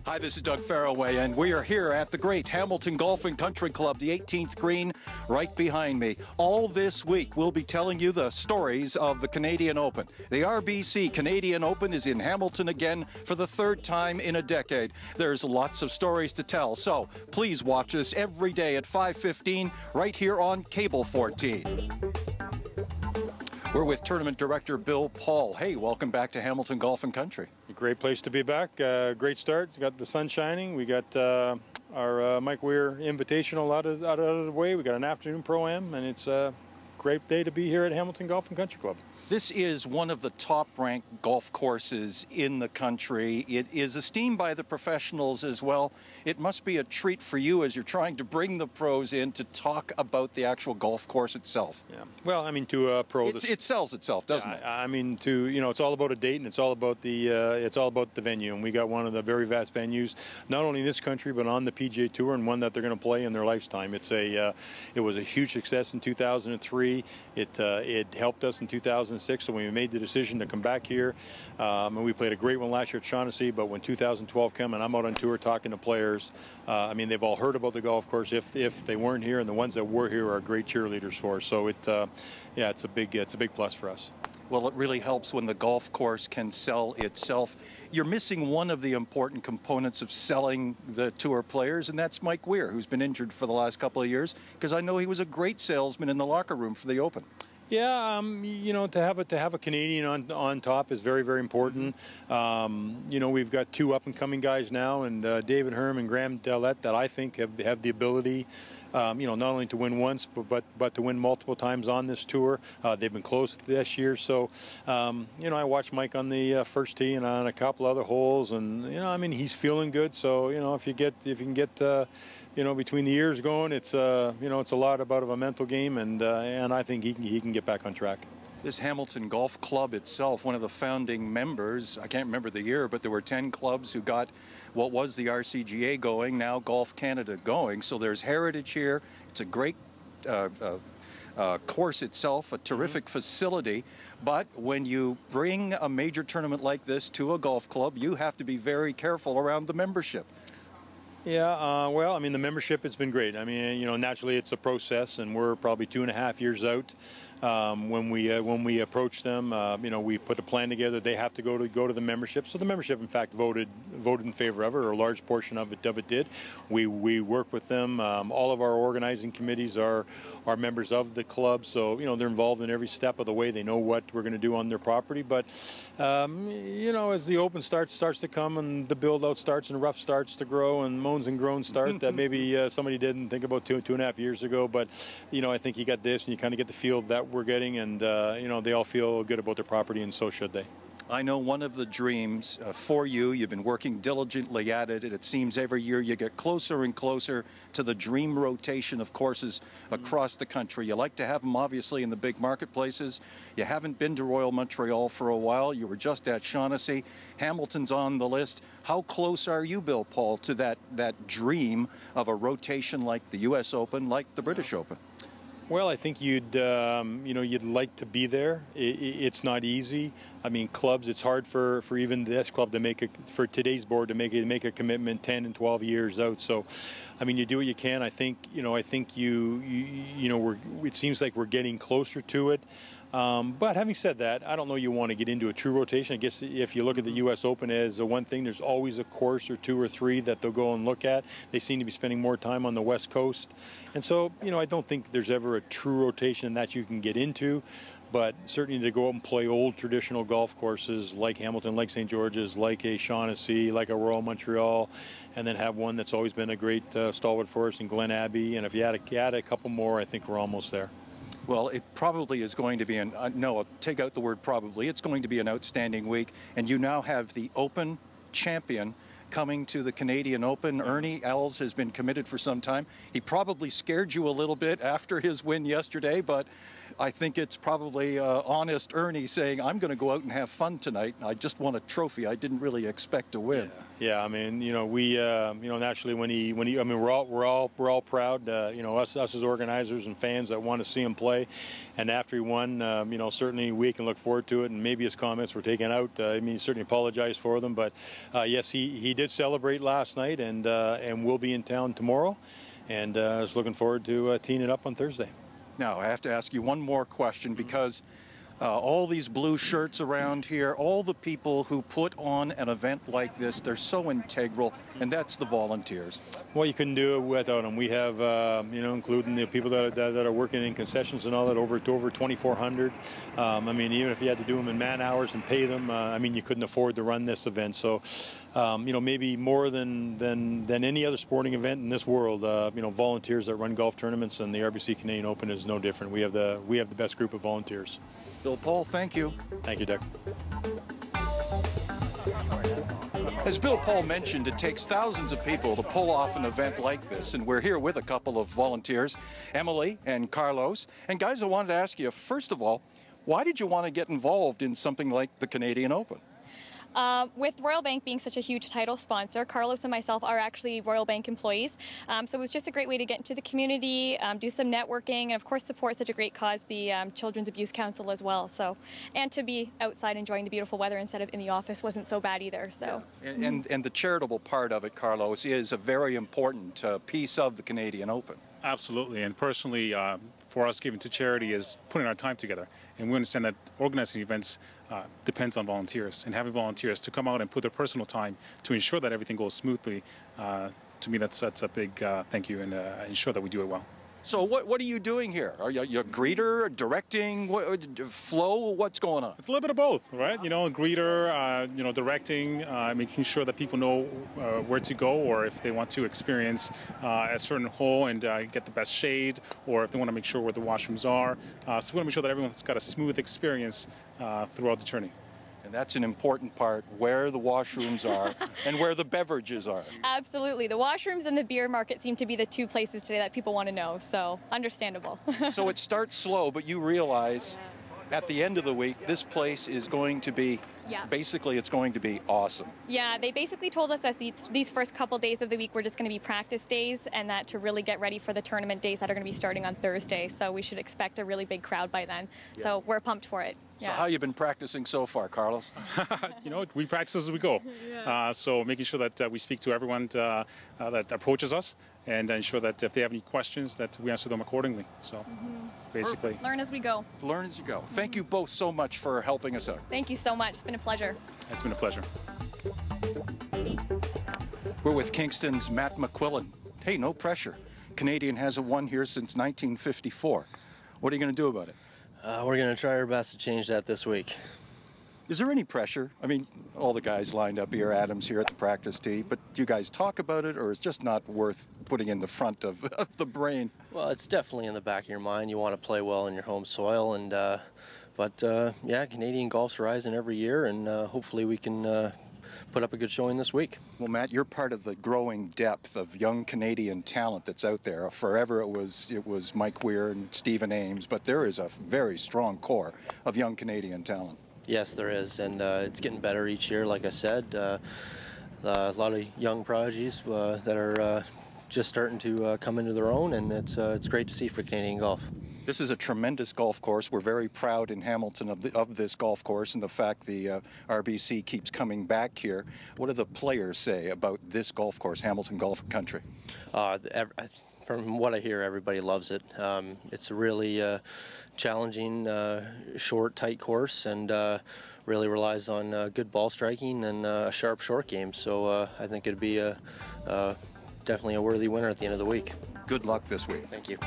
Hi, this is Doug Farraway, and we are here at the great Hamilton Golf and Country Club, the 18th green right behind me. All this week, we'll be telling you the stories of the Canadian Open. The RBC Canadian Open is in Hamilton again for the third time in a decade. There's lots of stories to tell, so please watch us every day at 5:15 right here on Cable 14. We're with Tournament Director Bill Paul. Hey, welcome back to Hamilton Golf and Country. A great place to be back. Great start. It's got the sun shining. We got our Mike Weir Invitational out of the way. We got an afternoon Pro-Am, and it's a great day to be here at Hamilton Golf and Country Club. This is one of the top-ranked golf courses in the country. It is esteemed by the professionals as well. It must be a treat for you as you're trying to bring the pros in to talk about the actual golf course itself. Yeah. Well, I mean, to a pro, it sells itself, doesn't it? I mean, it's all about a date, and it's all about the venue. And we got one of the very vast venues, not only in this country but on the PGA Tour, and one that they're going to play in their lifetime. It was a huge success in 2003. It helped us in 2006, so we made the decision to come back here. And we played a great one last year at Shaughnessy, but when 2012 came and I'm out on tour talking to players, I mean, they've all heard about the golf course if they weren't here, and the ones that were here are great cheerleaders for us. So it's a big plus for us. Well, it really helps when the golf course can sell itself. You're missing one of the important components of selling the tour players, and that's Mike Weir, who's been injured for the last couple of years, because I know he was a great salesman in the locker room for the Open. Yeah, to have a Canadian on top is very, very important. We've got two up-and-coming guys now, and David Herm and Graham Dellette, that I think have the ability, not only to win once, but to win multiple times on this tour. They've been close this year, so I watched Mike on the first tee and on a couple other holes, and he's feeling good. So if you can get between the ears going, it's a lot about of a mental game, and I think he can get back on track. This Hamilton Golf Club itself, one of the founding members, I can't remember the year, but there were 10 clubs who got what was the RCGA going, now Golf Canada going. So there's heritage here. It's a great course itself, a terrific facility. But when you bring a major tournament like this to a golf club, you have to be very careful around the membership. Yeah, well, I mean, the membership has been great. I mean, naturally it's a process, and we're probably 2.5 years out. When we approach them, we put a plan together. They have to go to the membership. So the membership, in fact, voted in favor of it, or a large portion of it did. We work with them. All of our organizing committees are members of the club, so they're involved in every step of the way. They know what we're going to do on their property. But as the Open starts to come, and the build out starts, and rough starts to grow, and moans and groans start that maybe somebody didn't think about 2.5 years ago. But I think you got this, and you kind of get the feel that we're getting, and they all feel good about their property, and so should they. I know one of the dreams for you, you've been working diligently at it, and it seems every year you get closer and closer to the dream rotation of courses across the country. You like to have them obviously in the big marketplaces. You haven't been to Royal Montreal for a while. You were just at Shaughnessy. Hamilton's on the list. How close are you, Bill Paul, to that dream of a rotation like the U.S. Open, like the British Open? Well, I think you'd like to be there. It's not easy. I mean, clubs, it's hard for even this club to for today's board to make a commitment 10 and 12 years out. So, I mean, you do what you can. I think, it seems like we're getting closer to it. But having said that, I don't know you want to get into a true rotation. I guess if you look at the U.S. Open as one thing, there's always a course or two or three that they'll go and look at. They seem to be spending more time on the West Coast. And so, I don't think there's ever a true rotation that you can get into. But certainly to go out and play old traditional golf courses like Hamilton, like St. George's, like a Shaughnessy, like a Royal Montreal, and then have one that's always been a great stalwart for us in Glen Abbey. And if you add a couple more, I think we're almost there. Well, it probably is going to be no, I'll take out the word probably. It's going to be an outstanding week, and you now have the Open champion coming to the Canadian Open. Ernie Els has been committed for some time. He probably scared you a little bit after his win yesterday, but I think it's probably honest Ernie saying, I'm going to go out and have fun tonight. I just won a trophy. I didn't really expect to win. Yeah, I mean, we, naturally when he, I mean, we're all proud, us as organizers and fans that want to see him play. And after he won, certainly we can look forward to it. And maybe his comments were taken out. I mean, he certainly apologized for them. But yes, he did celebrate last night, and will be in town tomorrow. And I was looking forward to teeing it up on Thursday. Now, I have to ask you one more question, because all these blue shirts around here, all the people who put on an event like this, they're so integral, and that's the volunteers. Well, you couldn't do it without them. We have, including the people that are working in concessions and all that, over 2,400. I mean, even if you had to do them in man hours and pay them, I mean, you couldn't afford to run this event. So, maybe more than any other sporting event in this world, volunteers that run golf tournaments, and the RBC Canadian Open is no different. We have the best group of volunteers. Bill Paul, thank you. Thank you, Doug. As Bill Paul mentioned, it takes thousands of people to pull off an event like this, and we're here with a couple of volunteers, Emily and Carlos. And guys, I wanted to ask you, first of all, why did you want to get involved in something like the Canadian Open? With Royal Bank being such a huge title sponsor, Carlos and myself are actually Royal Bank employees. So it was just a great way to get into the community, do some networking, and of course support such a great cause, the Children's Abuse Council as well. So, and to be outside enjoying the beautiful weather instead of in the office wasn't so bad either. So, yeah. And the charitable part of it, Carlos, is a very important piece of the Canadian Open. Absolutely, and personally, for us, giving to charity is putting our time together, and we understand that organizing events depends on volunteers, and having volunteers to come out and put their personal time to ensure that everything goes smoothly. To me, that's a big thank you, and ensure that we do it well. So what are you doing here? Are you a greeter, directing, flow? What's going on? It's a little bit of both, right? A greeter, directing, making sure that people know where to go, or if they want to experience a certain hole and get the best shade, or if they want to make sure where the washrooms are. So we want to make sure that everyone's got a smooth experience throughout the tourney. And that's an important part, where the washrooms are and where the beverages are. Absolutely. The washrooms and the beer market seem to be the two places today that people want to know, so understandable. So it starts slow, but you realize at the end of the week, this place is going to be, basically it's going to be awesome. Yeah, they basically told us that these first couple days of the week were just going to be practice days, and that to really get ready for the tournament days that are going to be starting on Thursday. So we should expect a really big crowd by then. Yeah. So we're pumped for it. So how you been practicing so far, Carlos? We practice as we go. So making sure that we speak to everyone that approaches us, and ensure that if they have any questions, that we answer them accordingly. So basically. Perfect. Learn as we go. Learn as you go. Thank you both so much for helping us out. Thank you so much. It's been a pleasure. It's been a pleasure. We're with Kingston's Matt McQuillan. Hey, no pressure. Canadian hasn't won here since 1954. What are you going to do about it? We're going to try our best to change that this week. Is there any pressure? I mean, all the guys lined up here, Adam's here at the practice tee, but do you guys talk about it, or is it just not worth putting in the front of the brain? Well, it's definitely in the back of your mind. You want to play well in your home soil, and Canadian golf's rising every year, and hopefully we can put up a good showing this week. Well, Matt, you're part of the growing depth of young Canadian talent that's out there. Forever it was Mike Weir and Stephen Ames, but there is a very strong core of young Canadian talent. Yes, there is, and it's getting better each year, like I said. A lot of young prodigies that are just starting to come into their own, and it's great to see for Canadian golf. This is a tremendous golf course. We're very proud in Hamilton of this golf course and the fact the RBC keeps coming back here. What do the players say about this golf course, Hamilton Golf and Country? From what I hear, everybody loves it. It's a really challenging, short, tight course, and really relies on good ball striking and a sharp short game. So I think it'd be definitely a worthy winner at the end of the week. Good luck this week. Thank you.